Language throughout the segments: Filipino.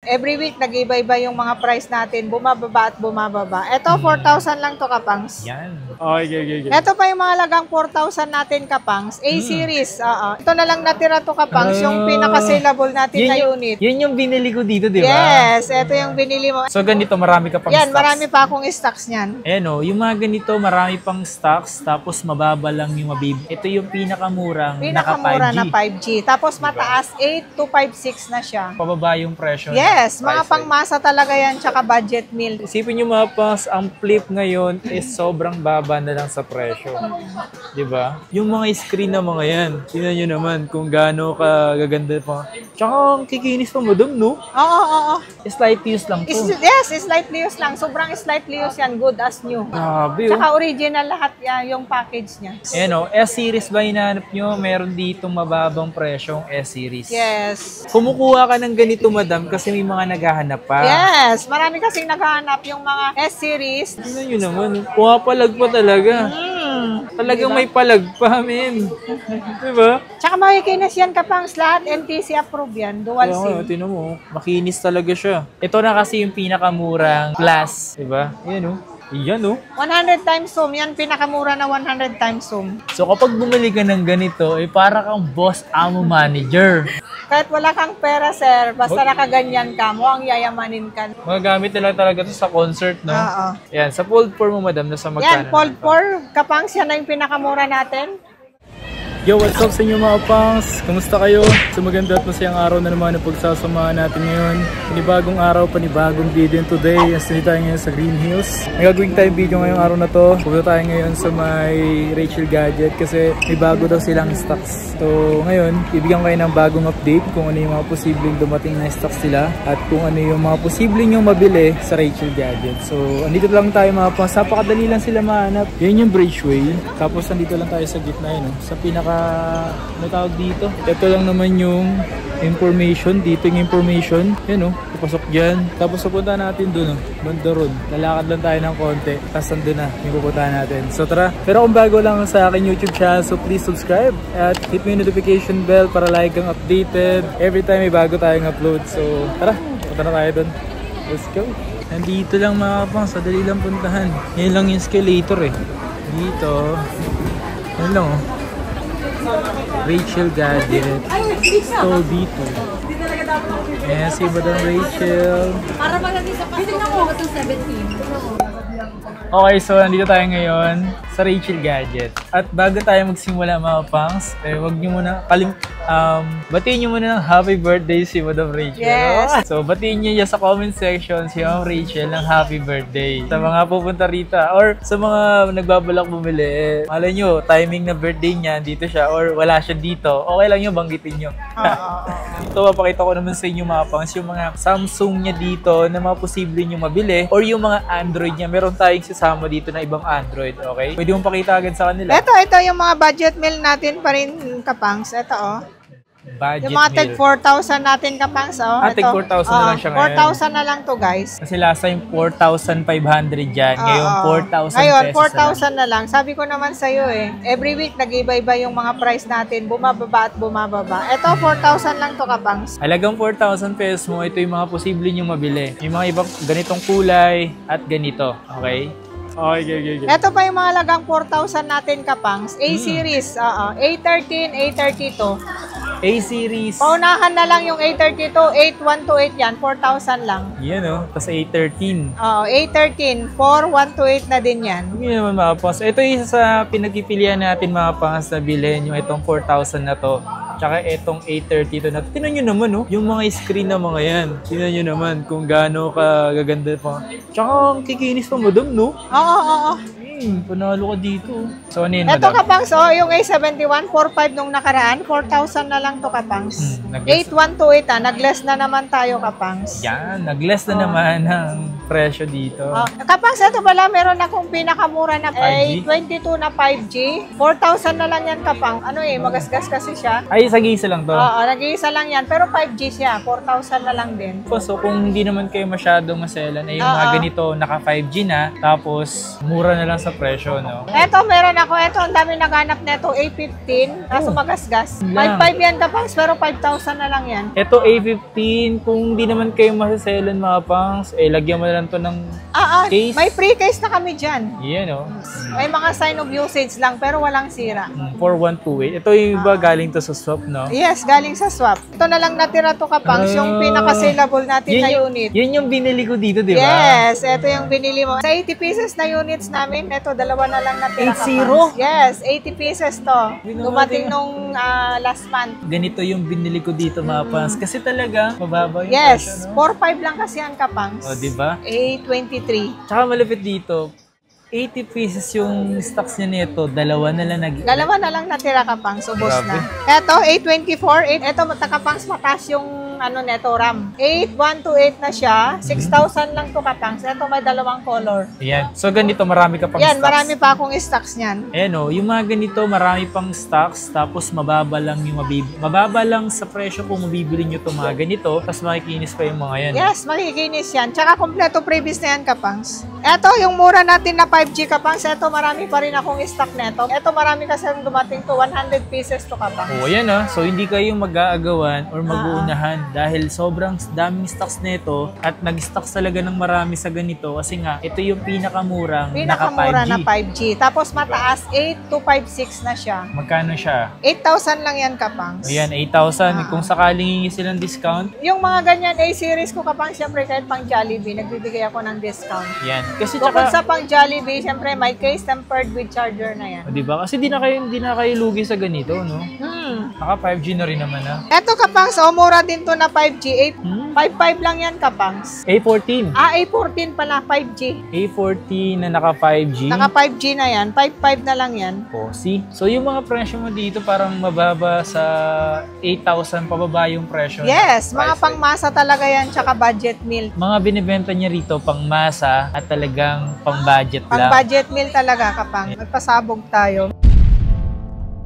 Every week, nag-iba-iba yung mga price natin. Bumababa at bumababa. Ito, 4,000 lang to, Kapangs. Yan. Okay. Ito pa yung mga lagang 4,000 natin, Kapangs. A-series. Ito na lang natira to, Kapangs. Yung pinaka-saleable natin na unit. Yun yung binili ko dito, di ba? Yes, ito yung binili mo. So, ganito, marami ka pang Yan, stocks. marami pa akong stocks niyan. Ayan o, yung mga ganito, marami pang stocks, tapos mababa lang yung mabib. Ito yung pinakamurang Pinakamura naka 5G. na 5G. Tapos mataas, 8 to 5.6 na siya. Pababa yung presyo. Yes, mga pangmasa talaga yan, tsaka budget meal. Isipin nyo mga pangs, ang flip ngayon is sobrang baba na lang sa presyo. Diba? Yung mga screen na mga yan, tingnan nyo naman kung gaano kagaganda pa. Tsaka ang kikinis pa madam, no? Oo. Slight use lang to. Yes, slightly used lang. Sobrang slightly used yan. Good as new. Grabe, Tsaka original lahat yan, yung package niya. Ayan o, S-Series ba hinahanap nyo? Meron dito mababang presyong S-Series. Yes. Kumukuha ka ng ganito, madam, kasi may mga naghahanap pa. Yes, marami kasing naghahanap yung mga S-series. Tingnan nyo naman, pumapalag pa talaga. Talagang may palag pa, men. Diba? Tsaka makikinis yan, Kapangs, lahat NTC approved yan, dual SIM. Tingnan mo, makinis talaga siya. Ito na kasi yung pinakamurang class, diba? Ayan o. Yan o. 100 times zoom, yan pinakamura na 100 times zoom. So kapag bumili ka ng ganito, para kang boss amo manager. Kahit wala kang pera, sir, basta nakaganyan ka, mukhang yayamanin ka. Magagamit nila talaga to sa concert, no? Oo. Yan, sa Fold 4 mo, madam, nasa magkano? Yan, Fold 4, Kapangs, yan na yung pinakamura natin. Yo, what's up sa inyo mga pangs? Kumusta kayo? So maganda at masayang araw na naman ang pagsasamahan natin ngayon. Panibagong araw, panibagong video today. As nito tayo ngayon sa Green Hills. May gagawin tayong video ngayong araw na to. Pupunta tayo ngayon sa may Rachel Gadget kasi may bago daw silang stocks. So ngayon, bibigyan kayo ng bagong update kung ano yung mga posibleng dumating na stocks nila at kung ano yung mga posibleng yung mabili sa Rachel Gadget. So andito lang tayo mga pangs. Napakadali lang sila mahanap. Yan yung Bridgeway. Tapos andito lang tayo sa gitna yun. Sa pinaka ano tawag dito. Ito lang naman yung information. Dito yung information. Yan o. Papasok dyan. Tapos pupunta natin dun o. Banda ron. Lalakad lang tayo ng konti. Tapos nandun na yung pupuntahan natin. So tara. Pero kung bago lang sa akin YouTube channel, so please subscribe. At hit mo yung notification bell para like kang updated. Every time may bago tayong upload. So tara. Punta na tayo dun. Let's go. Nandito lang mga kapang. Sa dali lang puntahan. Yan lang yung escalator eh. Dito. Yan lang o. Rachel Gadget. So dito. Ayan si Madam Rachel. Para maganda sa pasok ko sa 17. Okay, so nandito tayo ngayon sa Rachel Gadget. At bago tayo magsimula mga pangs, wag nyo muna batiin nyo muna ng happy birthday si Madam Rachel. Yes. So batiin nyo sa comment section si Madam Rachel ng happy birthday. Sa mga pupunta rito or sa mga nagbabalak bumili, malay nyo, timing na birthday niya, dito siya or wala siya dito, okay lang yun, banggitin nyo. Ito, papakita ko naman sa inyo mga pangs, yung mga Samsung niya dito na mga posible nyo mabili or yung mga Android niya. Meron tayong sasama dito na ibang Android, okay? Pwede mong pakita agad sa kanila. Ito yung mga budget meal natin pa rin, Kapangs. Ito Budget yung mga tag meal. 4,000 natin, Kapangs. Tag 4,000 na lang siya ngayon. 4,000 na lang to, guys. Kasi last time 4,500 dyan. Ngayon 4,000 Ngayon, pesos 4,000 na lang. Sabi ko naman sa'yo every week nag-iba-iba yung mga price natin. Bumababa at bumababa. Ito, 4,000 lang to, Kapangs. Halagang 4,000 pesos mo, ito yung mga posible nyo mabili. Yung mga ibang ganitong kulay at ganito. Okay? Okay. Ito pa yung mga lagang 4,000 natin, Kapangs. A-series. A13, A32. A-series. Paunahan na lang yung A32. 8128 yan. 4,000 lang. Yan o. Tapos A13. A13. 4128 na din yan. Hindi naman mga pangas. Ito yung isa sa pinagpipilian natin mga pangas na bilhin. Yung itong 4,000 na to. Tsaka itong A32 na to. Tingnan nyo naman yung mga screen na mga yan. Tingnan nyo naman kung gaano kagaganda pa. Tsaka ang kikinis pa madam, no? Oo. Panalo ka dito. So ano yun, Ito, madam? Kapangs, yung A71, 4,500 nung nakaraan, 4,000 na lang to, Kapangs. 8128 nag-less na naman tayo, Kapangs. Yan, nag-less na naman ang presyo dito. Kapangs, ito pala, meron akong pinakamura na 5G? A22 na 5G. 4,000 na lang yan, Kapangs. Magasgas kasi siya. Ay, isa lang to. Oo, nag-iisa lang yan. Pero 5G siya, 4,000 na lang din. So kung hindi naman kayo masyadong maselan, yung mga ganito, naka 5G na, tapos mura na lang sa sa presyo, no? Eto, meron ako. Eto, ang dami naghanap nito. A15. Kaso magasgas. Lang. 5.5 yan kapangs, pero 5,000 na lang yan. Ito A15, kung di naman kayo masaselan mga pangs, lagyan mo na lang to ng case. May pre-case na kami dyan. Yan, no? May mga sign of usage lang, pero walang sira. 4128. Ito yung iba galing to sa swap, no? Yes, galing sa swap. Ito na lang natira to kapangs, yung pinaka-saleable natin na unit. Yun yung binili ko dito, di ba? Yes, ito yung binili mo. Sa 80 pieces na units namin, ito, dalawa na lang natira. 80? Yes, 80 pieces to. Dumating nung last month. Ganito yung binili ko dito, mga pangs. Kasi talaga, mababa yung Yes, presyo, no? 4.5 lang kasi yan kapangs. O, di ba? A23. Tsaka malapit dito, 80 pieces yung stocks niya nito, dalawa na lang Dalawa na lang natira kapangs, ubos Grabe. na. Ito, A24. Ito, kapangs, mataas yung neto RAM. 8128 na siya. 6,000 lang to kapangs. Ito, may dalawang color. Ayan. So, ganito, marami ka pang Yan, stocks. marami pa akong stocks niyan. Ayan o, yung mga ganito, marami pang stocks, tapos mababa lang yung mababa lang sa presyo kung mabibili nyo itong mga ganito, tapos makikinis pa yung mga yan. Yes, makikinis yan. Tsaka kompleto previous na yan, kapangs. Ito, yung mura natin na 5G, kapangs. Ito, marami pa rin akong stock neto. Ito, marami kasi dumating to 100 pieces to, kapangs. O, ayan ah. So, hindi kayo mag-aagawan or mag-uunahan dahil sobrang daming stocks nito at nag-stocks talaga ng marami sa ganito kasi nga, ito yung pinakamurang Pinakamura naka 5G. na 5G. Tapos mataas, 8256 na siya. Magkano siya? 8,000 lang yan, kapangs. Ayan, 8,000. Kung sakaling hingi silang discount, Yung mga ganyan A-series ko, kapangs, syempre kahit pang Jollibee, nagbibigay ako ng discount. yan. Kasi Bukod tsaka, sa pang Jollibee, syempre may case tempered with charger na yan. o, diba? Kasi di na kayo lugi sa ganito, no? Naka 5G na rin naman ah. Eto, kapangs, mura din to na 5G. 5.5 lang yan, kapangs. A14. A14 pala, 5G. A14 na naka 5G. Naka 5G na yan, 5.5 na lang yan. O, see? So, yung mga presyo mo dito parang mababa sa 8,000 pababa yung presyo. Yes, ng mga price. pangmasa talaga yan, tsaka budget meal. Mga binibenta niya rito pang masa at talagang pang budget Pang lang. budget meal talaga, kapang. Magpasabog tayo.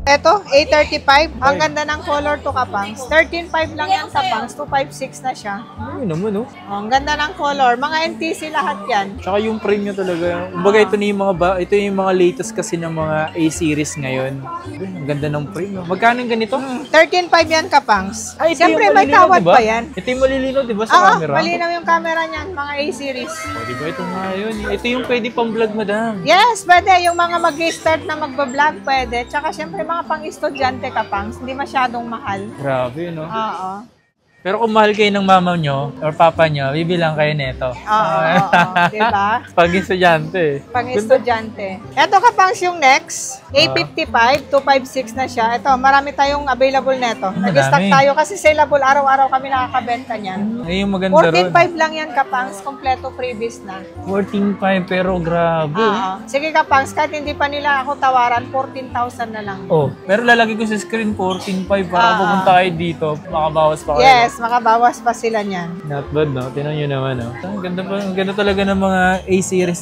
Eto, A35. Ang ganda ng color to, kapangs. 13.5 lang yan, kapangs. 256 na siya. Ayun naman, oh. Ang ganda ng color. Mga NTC lahat yan. Tsaka yung frame niya talaga. Kumbaga ito na yung ito yung mga latest kasi ng mga A-series ngayon. Ay, ang ganda ng frame. No? Magkano yung ganito? 13.5 yan, kapangs. Ay, ito Siyempre, yung may malilinaw, tawad diba? pa yan. Ito yung malilinaw, di ba, sa Oo, camera? malinaw yung camera niyan, mga A-series. O, di ba? Ito nga yun. Ito yung pwede pang vlog, madam. Yes, pwede. Yung mga mag-start na magbablog, pwede. Tsaka syempre mga pang-estudyante ka pangs, hindi masyadong mahal. Grabe, no? Oo. Pero kung mahal kayo ng mama nyo or papa nyo, bibilang kayo nito. Oo. Diba? Pag estudyante. Pang-estudyante. Ito ka pangs yung next. A55, 256 na siya. Ito, marami tayong available neto. Nag-stock Madami. tayo kasi saleable. Araw-araw kami nakakabenta niyan. Ay, yung maganda ron. 14.5 lang yan kapangs, kompleto freebies na. 14.5 pero grabe. Oo. Sige kapangs, kahit hindi pa nila ako tawaran, 14,000 na lang. Oh, pero lalagay ko sa screen 14.5 para pupunta kayo dito. Makabawas pa kayo. Yes, makabawas pa sila niyan. Not bad, no? Tinan nyo naman, no? Ang ganda talaga ng mga A-series.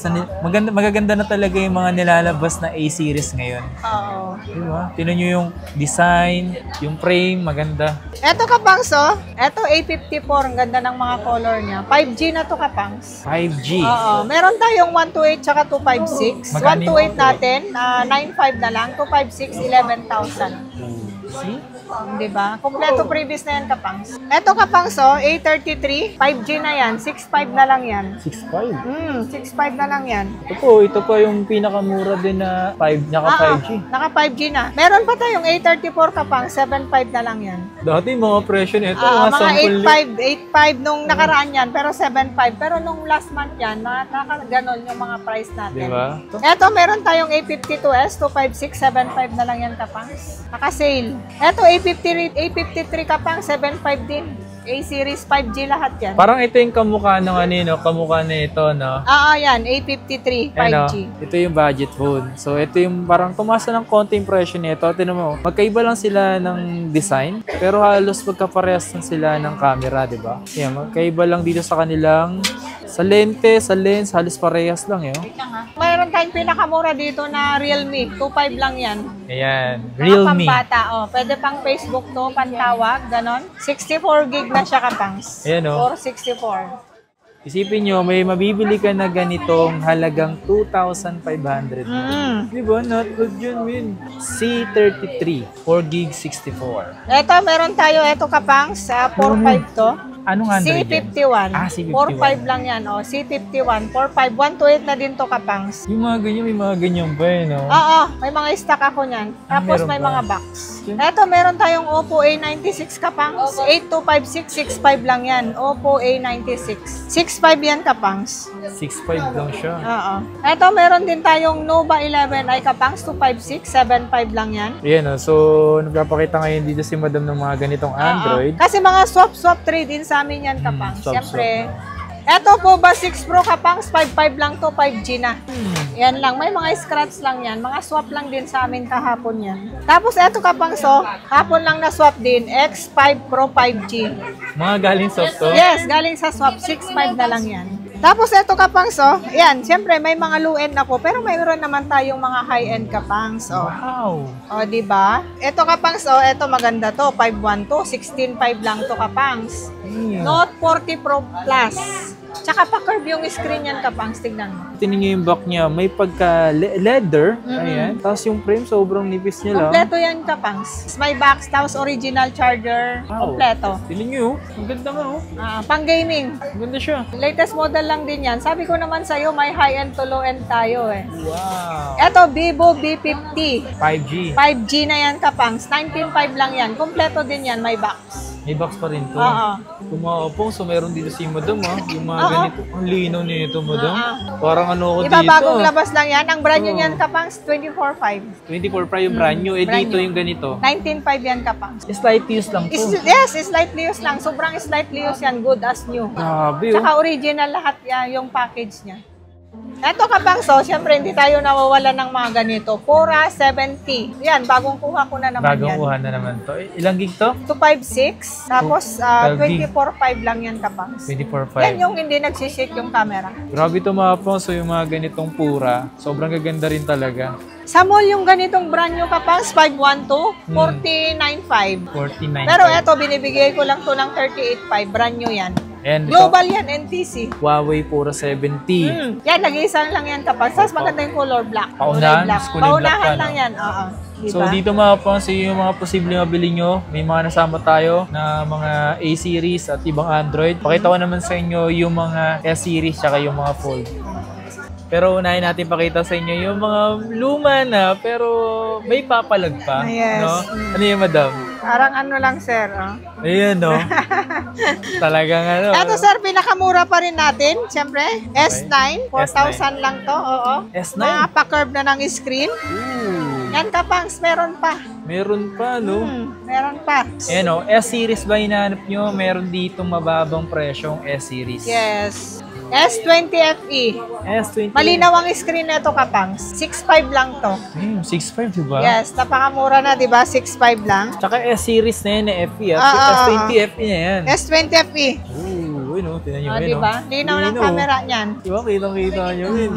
Magaganda na talaga yung mga nilalabas na A-series ngayon. Oo. Diba? Tinan nyo yung design, yung frame, maganda. Eto kapangs, oh. Eto A54, ang ganda ng mga color niya. 5G na to kapangs. 5G. Oo. Meron tayong 128 tsaka 256. Magkano yung 128 natin, 9.5 na lang. 256, 11,000. See? Diba? Kompleto previous na yan, kapangs. Eto kapangs, oh. A33, 5G na yan. 6.5 na lang yan. 6.5. 6.5 na lang yan. Ito pa yung pinakamura din na 5G. Naka 5G na. Meron pa tayong A34 kapang, 7.5 na lang yan. Dati mga presyo nito, Mga sample 8.5 nung nakaraan yan, pero 7.5. Pero nung last month yan, nakaganon yung mga price natin. Diba? Eto, meron tayong A52S, 256, 7.5 na lang yan kapang. Naka-sale. Eto, A53 kapang, 7.5 din. A-series 5G lahat yan. Parang ito yung kamukha ng kamukha na ito, no? Yan, A53 5G. Ano, ito yung budget phone. So, ito yung parang tumasa ng konti impression nito. Tignan mo, magkaiba lang sila ng design, pero halos magkaparehas lang sila ng camera, di ba? Yan, magkaiba lang dito sa kanilang sa lens, halos parehas lang, eh. Mayroon tayong pinakamura dito na Realme. 2.5 lang yan. Ayan, Mga Realme. pampata, pwede pang Facebook to, pantawag, ganon. 64 gig na siya kapangs. Ayan, Or 64. Isipin nyo, may mabibili ka na ganitong halagang 2,500. Di ba? Not good yun, Win. C33, 4GB 64. Ito, meron tayo, ito kapang sa 4.5 to. Anong Android yan? C51. C51. 4.5 lang yan, oh. C51, 4.5, 128 na din to kapangs. Yung mga ganyan, may mga ganyan pa eh, no? Oo, may mga stock ako niyan. Tapos meron may pa. mga box. Ito, meron tayong Oppo A96 kapangs. 8256665 lang yan. Oppo A96. 65 yan kapangs. 6.5 lang siya. Oo. Ito, meron din tayong Nova 11 ay kapangs. 25675 lang yan. Yan, so nagpapakita ngayon dito si Madam ng mga ganitong Android. Kasi mga swap trade-in sa amin yan kapangs. swap, Siyempre, eto po ba 6 Pro kapangs, 5.5 lang to, 5G na. Yan lang, may mga scratch lang yan. Mga swap lang din sa amin kahapon yan. Tapos eto kapangs, oh, hapon lang na swap din, X5 Pro 5G. Mga galing soft to? Yes, galing sa swap, 6.5 na lang yan. Tapos eto kapangs, oh, yan, siyempre may mga low-end ako, pero mayroon naman tayong mga high-end kapangs, oh. Wow! O, di ba? Ito kapangs, oh, ito maganda to, 512, 16.5 lang to kapangs. Note 40 Pro Plus. Tsaka pa-curve yung screen yan kapangs, tignan mo. Tingnan nyo yung back niya, may pagka-leather. Ayan. Tapos yung frame, sobrang nipis niya lang. Kompleto yan kapangs. May box, tapos original charger. Wow. Kompleto. Tingnan nyo, ang ganda nga oh. Pang gaming. Ang ganda siya. Latest model lang din yan. Sabi ko naman sa'yo, may high-end to low-end tayo eh. Wow! Ito, Vivo V50. 5G. 5G na yan kapangs. 19.5 lang yan. Kompleto din yan, may box. May box pa rin to. Oo. Kung maupong, so meron dito si Madam ha. Yung mga Oo. ganito. Ang linaw nito, Madam. Parang ano ko Diba, dito. bagong labas lang yan. Ang brand new Oo. yan kapangs, 24.5. 24 pa yung brand new. Eh brand dito new. yung ganito. 19.5 yan kapangs. Slight use lang to. Yes, slightly used lang. Sobrang slightly used yan. Good as new. Grabe oh. Tsaka original lahat yan, yung package niya. Eto kapang so, syempre hindi tayo nawawala ng mga ganito. Pura 70. Yan, bagong kuha ko na naman Bagong yan. kuha na naman to. Ilang gig to? 256. Tapos 12 gig. 24.5 lang yan kapang. 24.5. Yan yung hindi nagsishake yung camera. Grabe to mga pong. So yung mga ganitong pura, sobrang gaganda rin talaga. Sa mall yung ganitong brand new kapang 512, 49.5. 49. Pero eto, binibigay ko lang to ng 38.5. Brand new yan. And Global yan, NTC. Huawei Pura 70. Yan, nag-iisa lang yan kapag. Tapos maganda yung color black. Paunahan? Kulay black. Kulay black Paunahan ka, lang no? yan, oo. Diba? So dito mga pang, so yung mga posibleng mabili nyo, may mga nasama tayo na mga A-series at ibang Android. Pakita ko naman sa inyo yung mga S-series tsaka yung mga Fold. Pero unahin natin pakita sa inyo yung mga luma na pero may papalag pa. Yes. No? Ano yung Madam? Parang ano lang, sir. Oh. Ayan, no? Talagang ano. Eto, sir, pinakamura pa rin natin. Siyempre, S9. 4,000 lang to, oo. S9? Nakapa-curve na ng screen. Ooh, Yan, kapangs, meron pa. meron pa, no? Meron pa. Ayan, no? S-series ba hinahanap nyo? Meron dito mababang presyong S-series. Yes. S20 FE. S20. Malinaw ang screen nito, kapangs. 6.5 lang to. 6.5, diba? Yes, napakamura na, di ba? 6.5 lang. Tsaka S-series na yan, FE. S20 FE na yan. S20 FE. Ooh, yun, no? Tinan nyo, O, yun, di ba? no? Linaw ng Linaw. camera niyan. Diba? Kitang-kita nyo, yun.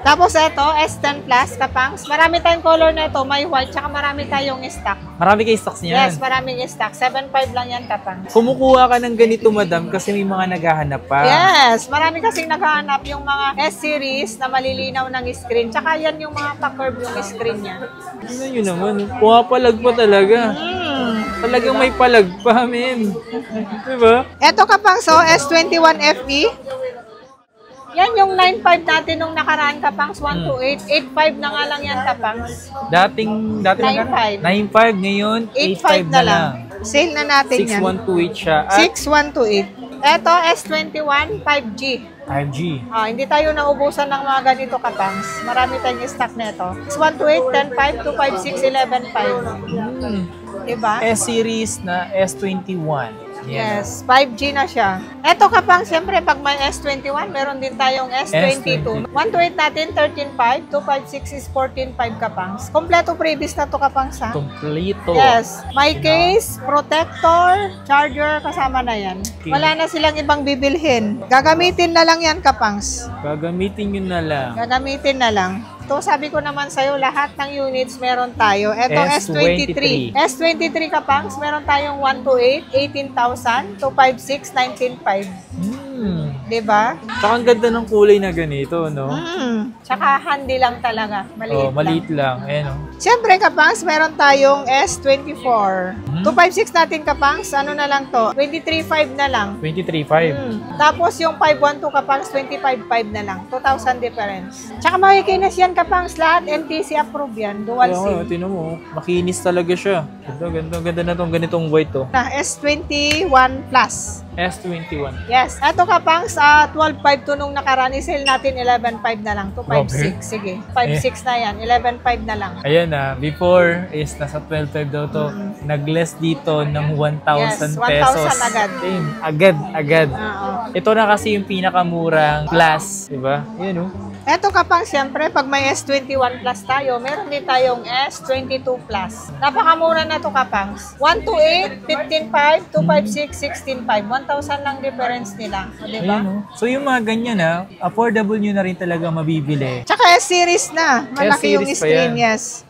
Tapos ito, S10 Plus, kapangs. Marami tayong color na ito. May white, tsaka marami tayong stock. Marami kayo stocks niyan. Yes, maraming stock. 7.5 lang yan, kapangs. Kumukuha ka ng ganito, Madam, kasi may mga naghahanap pa. Yes, marami kasing naghahanap yung mga S-series na malilinaw ng screen. Tsaka yan yung mga pa-curve yung screen niya. Tingnan nyo naman, pumapalag pa talaga. Talagang may palag pa, men. Diba? Ito kapangs, so S21 FE. Yan yung 9.5 natin nung nakaraan, kapangs. 128. 8.5 na nga lang yan, kapangs. Dati 9.5. 9.5, ngayon 8.5 na lang. Sale na natin yan. 6128 siya. At 6128. Ito, S21 5G. 5G. Hindi tayo naubusan ng mga ganito kapangs. Marami tayong stock nito. 128, 10.5, 256, 11.5. Diba? S-series na S21. Yan. Yes, 5G na siya. Ito kapang, siyempre, pag may S21, meron din tayong S22. 128 natin, 13.5. 256 is 14.5 kapangs. Kompleto previous na to kapangs, ha? Kompleto. Yes. May case, protector, charger, kasama na yan. Wala na silang ibang bibilhin. Gagamitin na lang yan, kapangs. Gagamitin nyo na lang. Gagamitin na lang. Ito, sabi ko naman sa'yo, lahat ng units meron tayo. Ito, S23. S23 kapangs, meron tayong 128, 18,000, 256, 19,500. Diba? Tsaka ang ganda ng kulay na ganito, no? Tsaka handy lang talaga. Maliit, Maliit lang. lang. Ayan, Siyempre, Kapangs, meron tayong S24. 256 natin, Kapangs. Ano na lang to? 23.5 na lang. 23.5. Tapos yung 512 Kapangs, 25.5 na lang. 2,000 difference. Tsaka makikinis yan, Kapangs. Lahat NTC approved yan. Dual SIM. Tinan mo, makinis talaga siya. Ganda na tong ganitong white to. Na S21 Plus. S21. Yes. Ito, Kapangs, 12.5 to nung nakaraan. I-sale natin 11.5 na lang. 256. Sige. 5.6 na yan. 11.5 na lang. Ayan before is nasa 12.5 daw to. Nag-less dito ng 1,000 Yes, 1,000 pesos. agad. Same. Agad. Oo. Ito na kasi yung pinakamurang plus. Diba? Ayan Eto, Kapangs, siyempre, pag may S21 Plus tayo, meron din tayong S22 Plus. Napakamura na to, Kapangs. 128, 15.5, 256, 16.5. 1,000 lang difference nila. O, diba? Ayan, So yung mga ganyan affordable nyo na rin talaga mabibili. Tsaka S-series na. Malaki yung S-series pa screen, yan. yes.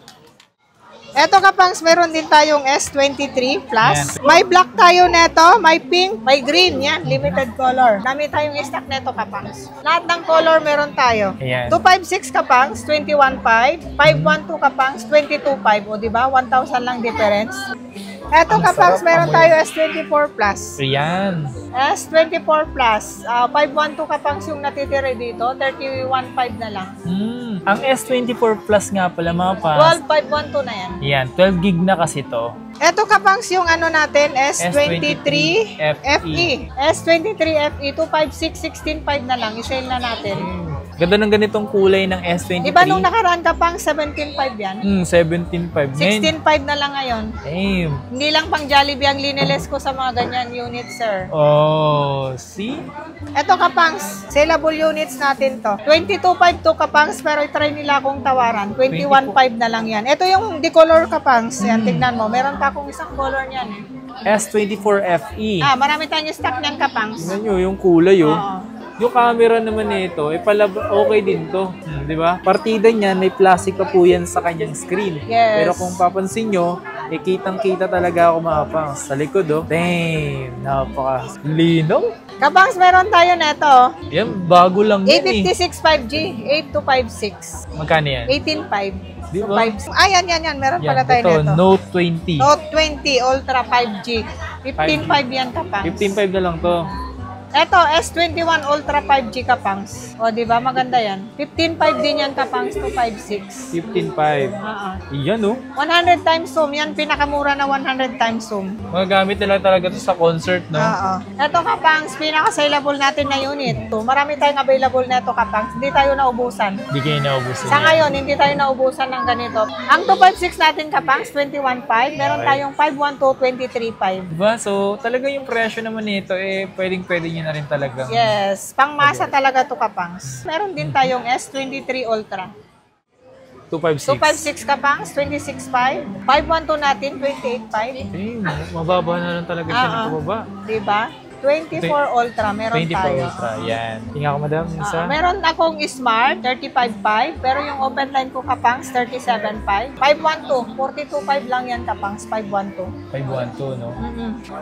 Eto, Kapangs, meron din tayong S23 Plus. Yan. May black tayo neto, may pink, may green. Yan, limited color. Dami tayong stock neto, Kapangs. Lahat ng color meron tayo. Ayan. 256 Kapangs, 21.5. 512 Kapangs, 22.5. O, diba? 1,000 lang difference. Eto, Kapangs, meron tayo S24 Plus. Ayan. S24 Plus. 512 Kapangs yung natitira dito. 31.5 na lang. Ang S24 Plus nga pala mga pas. 12.512 na yan. Yan, 12 gig na kasi to. Eto, Kapangs, yung ano natin, S23 FE. S23 FE, 256, 16.5 na lang. I-sale na natin. Ganda ng ganitong kulay ng S23. Diba nung nakaraan, Kapangs, 17.5 yan? 17.5. 16.5 na lang ngayon. Damn. Hindi lang pang Jollibee ang liniles ko sa mga ganyan units, sir. Oh, see? Eto, Kapangs, saleable units natin to. 22.5 to, Kapangs, pero i-try nila akong tawaran. 21.5 na lang yan. Ito yung decolor, Kapangs. Yan, tignan mo. Meron pa akong isang color niyan. S24 FE. Marami tayong stock niyan, Kapangs. Tingnan nyo, yung kulay Oo. Yung camera naman nito, okay din to. Di ba? Partida niyan, may plastic pa po yan sa kanyang screen. Yes. Pero kung papansin nyo, kitang-kita talaga ako mapang sa likod, Damn, napaka-linaw. Kapangs, meron tayo neto. Yan, bago lang yan A56 5G, 8256. Magkano yan? 18.5. Di ba? Yan. Meron pala tayo ito, neto. Note 20. Note 20 Ultra 5G. 15.5 yan, Kapangs. 15.5 na lang to. Eto, S21 Ultra 5G, Kapangs. O, di ba? Maganda yan. 15.5 din yan, Kapangs, 256. 15.5. Yan, 100 times zoom. Yan, pinakamura na 100 times zoom. Magagamit nila talaga to sa concert, no? Eto, Kapangs, pinaka-saleable natin na unit. Marami tayong available na ito, Kapangs. Hindi tayo naubusan. Hindi kayo naubusin. Sa ngayon, hindi tayo naubusan ng ganito. Ang 256 natin, Kapangs, 21.5. Meron tayong 512, 23.5. Diba? So, talaga yung presyo naman nito, pwedeng-pwede nyo na rin talaga. Yes, pangmasa talaga to, Kapangs. Meron din tayong S23 Ultra. 256. 256 Kapangs, 26.5. 512 natin, 28.5. Mababa na lang talaga siya ng pababa. Diba? 24 Ultra, meron 24 tayo. Ultra, yan. Tingnan ko, madam, isa. Meron akong Smart, 35.5. Pero yung open line ko, Kapangs, 37.5. 512, 42.5 lang yan, Kapangs, 512. 512, no?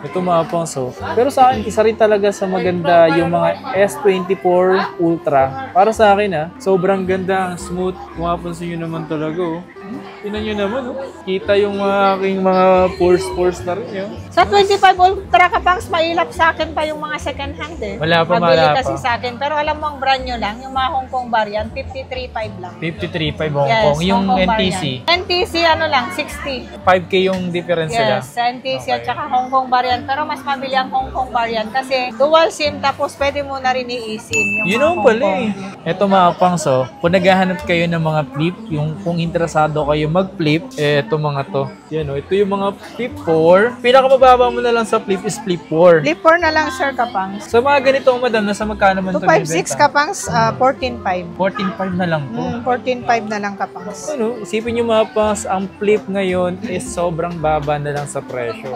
Ito mga pangso. Pero sa akin, isa rin talaga sa maganda yung mga S24 Ultra. Para sa akin, sobrang ganda, ang smooth. Kung mapansin nyo naman talaga, Tingnan nyo naman, kita yung aking mga pores na rin, Sa 25 Ultra, Kapangs, mailap sa akin pa yung mga second hand, Wala pa, Mabili wala kasi pa. sa akin. Pero alam mo, ang brand nyo lang, yung mga Hong Kong variant, 53.5 lang. 53.5 Hong Kong. Yung Hong Kong NTC, variant. NTC, ano lang, 60. 5K yung difference nila. Yes, NTC at saka Hong Kong variant. Pero mas mabili ang Hong Kong variant kasi dual SIM tapos pwede mo na rin i-SIM. Yun ang pala Ito mga pangso, kung naghahanap kayo ng mga flip, yung kung interesado kayo mag-flip, ito mga to. Yan ito yung mga flip 4. Pinakamababa mo na lang sa flip is flip 4. Flip 4 na lang, Sir Kapangs. Sa mga ganito, madam, nasa magkano man ito 256 Kapangs, 14.5. 14.5 na lang to. 14.5 na lang, Kapangs. Isipin nyo mga pangs, ang flip ngayon is sobrang baba na lang sa presyo.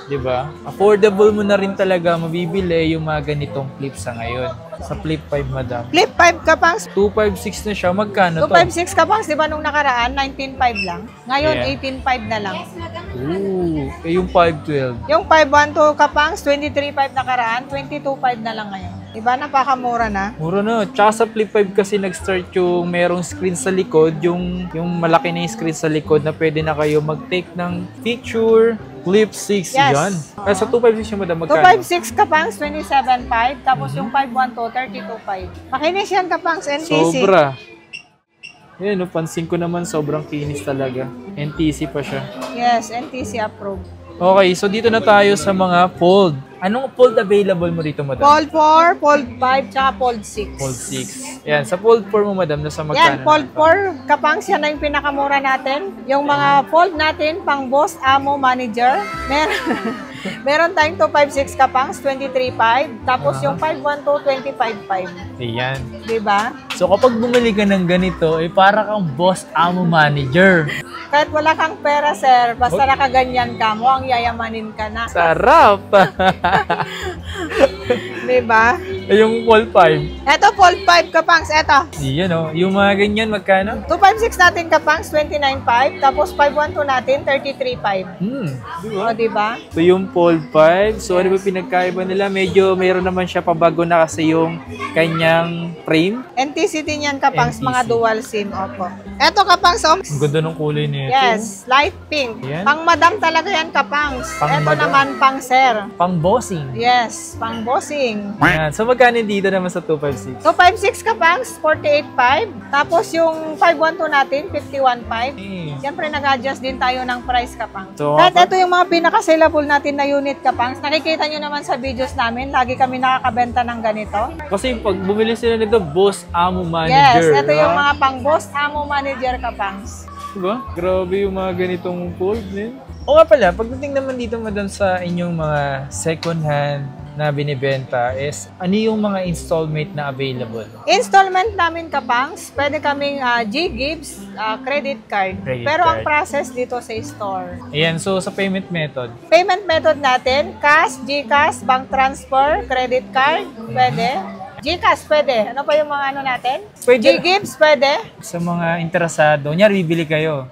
Diba? Affordable mo na rin talaga mabibili yung mga ganitong flip sa ngayon. Sa flip 5, madam. Flip 5 Kapangs. 256 na siya. Magkano to? 256 Kapangs, di ba nung nakaraan, 19.5 lang. Ngayon, Yeah. 18.5 na lang. Yung 512. Yung 512 Kapangs, 23.5 nakaraan, 22.5 na lang ngayon. Diba, napakamura na. Mura na. Tsaka sa Flip 5 kasi nag-start yung merong screen sa likod, yung malaki na yung screen sa likod na pwede na kayo mag-take ng picture. Flip 6 Yes. yan. Kaya sa 256 yung madam, magkano? 256 Kapangs, 27.5. Tapos yung 512, 32.5. Makinis yan Kapangs, NTC. Sobra. Yan, no, pansin ko naman sobrang kinis talaga. NTC pa siya. Yes, NTC approved. Okay, so dito na tayo sa mga fold. Anong fold available mo dito, madam? Fold 4, Fold 5, tsaka Fold 6. Fold 6. Yan, sa fold 4 mo, madam, nasa magkano? Yan, Fold 4, Kapangs, yan na yung pinakamura natin. Yung mga fold natin, pang Boss Amo Manager, meron tayong 256 Kapangs, 23.5. Tapos yung 512, 25.5. Ayan. Diba? So kapag bumili ka ng ganito, para kang Boss Amo Manager. Kahit wala kang pera, sir, basta nakaganyan ka, mukhang yayamanin ka na. Sarap! Diba? Yung fold 5. Eto, Fold 5 Kapangs, eto. Yan o. Yung mga ganyan, magkano? 256 natin Kapangs, 29.5. Tapos 512 natin, 33.5. Diba? O, diba? So yung fold 5, so ano ba pinagkaiba nila? Medyo mayroon naman siya pabago na kasi yung kanyang frame. NTC din yan Kapangs, NTC. mga dual SIM, opo. Eto Kapangs, Ang ganda ng kulay nito. yes, light pink. Yan. Pang madam talaga yan Kapangs. Pang Eto madam. naman pang sir. Pang bossing. Yes, pang bossing. Yan. So magkano dito naman sa 256? 256 Kapangs, 48.5. Tapos yung 512 natin, 51.5. Siyempre nag-adjust din tayo ng price Kapangs. So, Kahit ito yung mga pinaka-sellable natin na unit Kapangs. Nakikita nyo naman sa videos namin, lagi kami nakakabenta ng ganito. Kasi pag bumili sila nito, Boss Amo Yes, Manager. ito yung mga pang Boss Amo Manager Kapangs. Diba? Grabe yung mga ganitong fold din. O nga pala, pagdating naman dito madam sa inyong mga second hand na binibenta is ano yung mga installment na available? Installment namin Kapangs, pwede kaming G-Gibbs, credit card. Credit Pero ang card. process dito sa store. Ayan, so sa payment method, Payment method natin, cash, GCash, bank transfer, credit card, pwede. GCash pwede. Ano pa yung mga ano natin? Pwede. G-Gibbs pwede. sa mga interesado, nyari bibili kayo,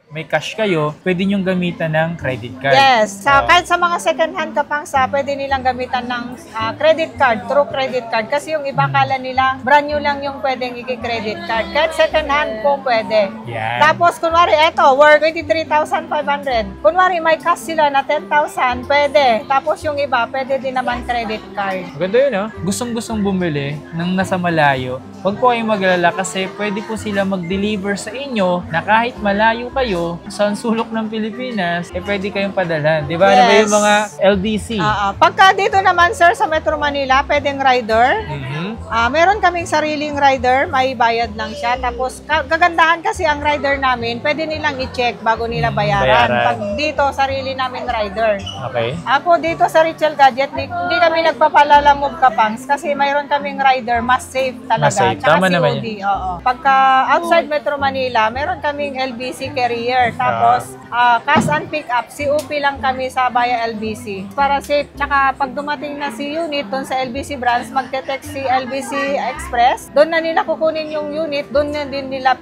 may cash kayo, pwede nyong gamitan ng credit card. Yes. Kahit sa mga second hand Kapangs, pwede nilang gamitan ng credit card, true credit card. Kasi yung iba kala nila, brand new lang yung pwedeng i-credit card. Kahit second hand po pwede. Yan. Tapos, kunwari, eto, worth 23,500. Kunwari, may cash sila na 10,000, pwede. Tapos, yung iba, pwede din naman credit card. Maganda yun, ah. Gustong-gustong bumili ng nasa malayo, huwag po kayong maglala kasi pwede po sila mag-deliver sa inyo na kahit malayo kayo sa sulok ng Pilipinas, pwede kayong padalhan. Di ba? Ano ba Yes. yung mga LDC? Pagka dito naman, sir, sa Metro Manila, pwedeng rider. Meron kaming sariling rider, may bayad lang siya. Tapos, gagandahan kasi ang rider namin, pwede nilang i-check bago nila bayaran. Pag dito, sarili namin rider. Okay. Ako dito sa Richel Gadget, hindi kami nagpapalalamove Kapangs kasi mayroon kaming rider, mas safe talaga. Mas safe. Tsaka Tama naman COD, oo. Pagka outside Metro Manila, meron kaming LBC carrier. Tapos, cash and pick up, COP lang kami sa Baya LBC. Para safe. Tsaka pag dumating na si unit doon sa LBC branch, magte-text si LBC Express. Doon na nila kukunin yung unit, doon na din nila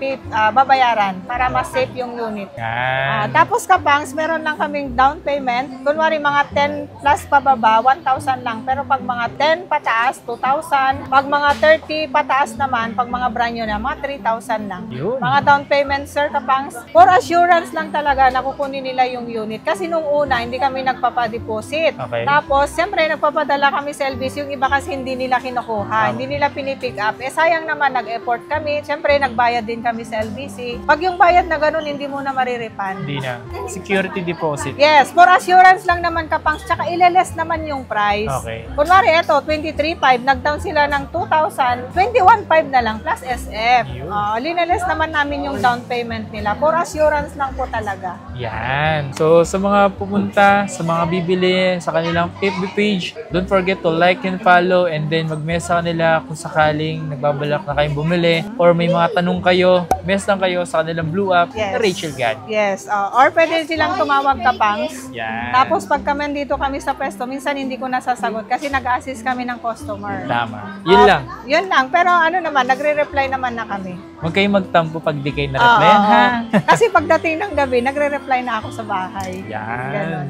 babayaran para mas safe yung unit. Yan. Tapos Kapangs, meron lang kaming down payment. Kunwari mga 10 plus pababa, 1,000 lang. Pero pag mga 10 pataas, 2,000. Pag mga 30 pataas naman, pag mga brand new na, mga 3,000 lang. Yun. Mga down payment, sir, Kapangs. For assurance lang talaga na kukunin nila yung unit. Kasi nung una, hindi kami nagpapadeposit. Okay. Tapos, siyempre, nagpapadala kami sa LBC. Yung iba kasi hindi nila kinukuha. Hindi nila pinipick up. Sayang naman, nag-effort kami. Siyempre, nagbayad din kami sa LBC. Pag yung bayad na ganun, hindi mo na marirefund. Hindi na. Security deposit. Yes, for assurance lang naman Kapangs, tsaka ileles naman yung price. Okay. Kunwari, eto, 23.5, nag-down sila ng 2,000, 21.5 na lang plus SF. Yun. Lineles naman namin yung down payment nila. For assurance lang po talaga. Yan. So, sa mga pupunta, sa mga bibili, sa kanilang FB page, don't forget to like and follow and then mag-mess sa kanila kung sakaling nagbabalak na kayong bumili or may mga tanong kayo, mess lang kayo sa kanilang Blue App Yes. na Rachel Gad. Yes. Or pwede silang tumawag Kapangs. Yan. Tapos pag dito kami sa pwesto, minsan hindi ko nasasagot kasi nag-assist kami ng customer. Tama. Yun lang. Yun lang. Pero ano naman, nagre-reply naman na kami. Huwag kayong magtampo pag di kayo na-replyan, ha? Kasi pagdating ng gabi, nagre-reply na ako sa bahay. Yan. Ganon.